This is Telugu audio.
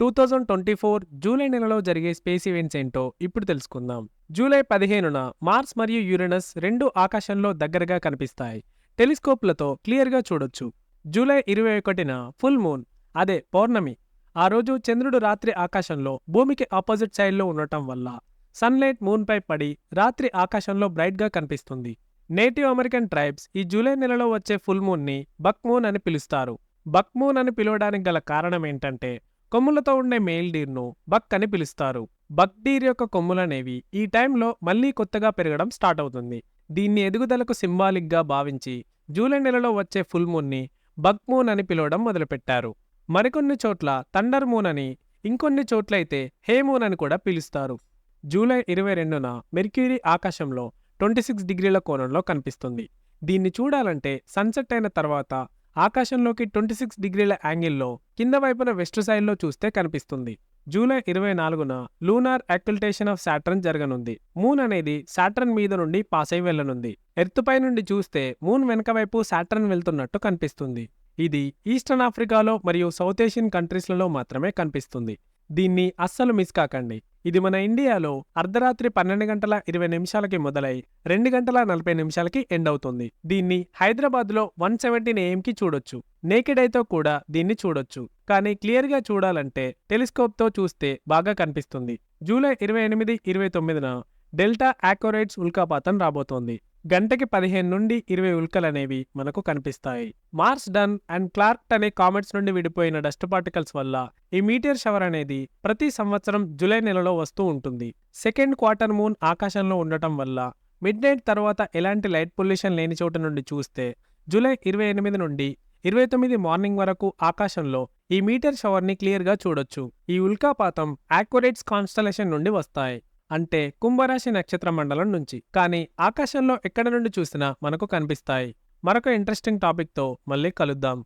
2024 జూలై నెలలో జరిగే స్పేస్ ఈవెంట్స్ ఏంటో ఇప్పుడు తెలుసుకుందాం. జూలై 15న మార్స్ మరియు యురేనస్ రెండు ఆకాశంలో దగ్గరగా కనిపిస్తాయి. టెలిస్కోప్లతో క్లియర్గా చూడొచ్చు. జూలై 21న ఫుల్ మూన్, అదే పౌర్ణమి. ఆ రోజు చంద్రుడు రాత్రి ఆకాశంలో భూమికి ఆపోజిట్ సైడ్లో ఉండటం వల్ల సన్లైట్ మూన్పై పడి రాత్రి ఆకాశంలో బ్రైట్గా కనిపిస్తుంది. నేటివ్ అమెరికన్ ట్రైబ్స్ ఈ జూలై నెలలో వచ్చే ఫుల్ మూన్ని బక్ మూన్ అని పిలుస్తారు. బక్ మూన్ అని పిలవడానికి గల కారణం ఏంటంటే కొమ్ములతో ఉండే మేల్ డీర్ను బక్ అని పిలుస్తారు. బక్ డీర్ యొక్క కొమ్ములనేవి ఈ టైంలో మళ్లీ కొత్తగా పెరగడం స్టార్ట్ అవుతుంది. దీన్ని ఎదుగుదలకు సింబాలిక్గా భావించి జూలై నెలలో వచ్చే ఫుల్ మూన్ని బక్ మూన్ అని పిలవడం మొదలుపెట్టారు. మరికొన్ని చోట్ల థండర్ మూన్ అని, ఇంకొన్ని చోట్లయితే హే మూన్ అని కూడా పిలుస్తారు. జూలై 22న మెర్క్యూరీ ఆకాశంలో 26 డిగ్రీల కోణంలో కనిపిస్తుంది. దీన్ని చూడాలంటే సన్సెట్ అయిన తర్వాత ఆకాశంలోకి 26 డిగ్రీల యాంగిల్లో కింద వైపున వెస్ట్ సైడ్లో చూస్తే కనిపిస్తుంది. జూలై 24న లూనార్ అక్యుల్టేషన్ ఆఫ్ సాటర్న్ జరగనుంది. మూన్ అనేది సాటర్న్ మీద నుండి పాస్ అయి వెళ్లనుంది. ఎర్త్ పై నుండి చూస్తే మూన్ వెనక వైపు సాటర్న్ వెళ్తున్నట్టు కనిపిస్తుంది. ఇది ఈస్టర్న్ ఆఫ్రికాలో మరియు సౌత్ ఏషియన్ కంట్రీస్లలో మాత్రమే కనిపిస్తుంది. దీన్ని అస్సలు మిస్ కాకండి. ఇది మన ఇండియాలో అర్ధరాత్రి 12:20 మొదలై 2:40 ఎండ్ అవుతుంది. దీన్ని హైదరాబాద్లో 1:17 AM చూడొచ్చు. నేకెడ్ ఐతో కూడా దీన్ని చూడొచ్చు. కానీ క్లియర్గా చూడాలంటే టెలిస్కోప్తో చూస్తే బాగా కనిపిస్తుంది. జూలై 28, 29న డెల్టా ఆక్యురైట్స్ ఉల్కాపాతం రాబోతోంది. గంటకి 15 నుండి 20 ఉల్కలనేవి మనకు కనిపిస్తాయి. మార్స్ డన్ అండ్ క్లార్క్ అనే కామెట్స్ నుండి విడిపోయిన డస్ట్ పార్టికల్స్ వల్ల ఈ మీటియర్ షవర్ అనేది ప్రతి సంవత్సరం జూలై నెలలో వస్తూ ఉంటుంది. సెకండ్ క్వార్టర్ మూన్ ఆకాశంలో ఉండటం వల్ల మిడ్ నైట్ తర్వాత ఎలాంటి లైట్ పొల్యూషన్ లేని చోట నుండి చూస్తే జూలై 28 నుండి 29 మార్నింగ్ వరకు ఆకాశంలో ఈ మీటియర్ షవర్ని క్లియర్గా చూడొచ్చు. ఈ ఉల్కాపాతం ఆక్యురైట్స్ కాన్స్టలేషన్ నుండి వస్తాయి, అంటే కుంభరాశి నక్షత్ర మండలం నుంచి. కానీ ఆకాశంలో ఎక్కడ నుండి చూసినా మనకు కనిపిస్తాయి. మరొక ఇంట్రెస్టింగ్ టాపిక్తో మళ్ళీ కలుద్దాం.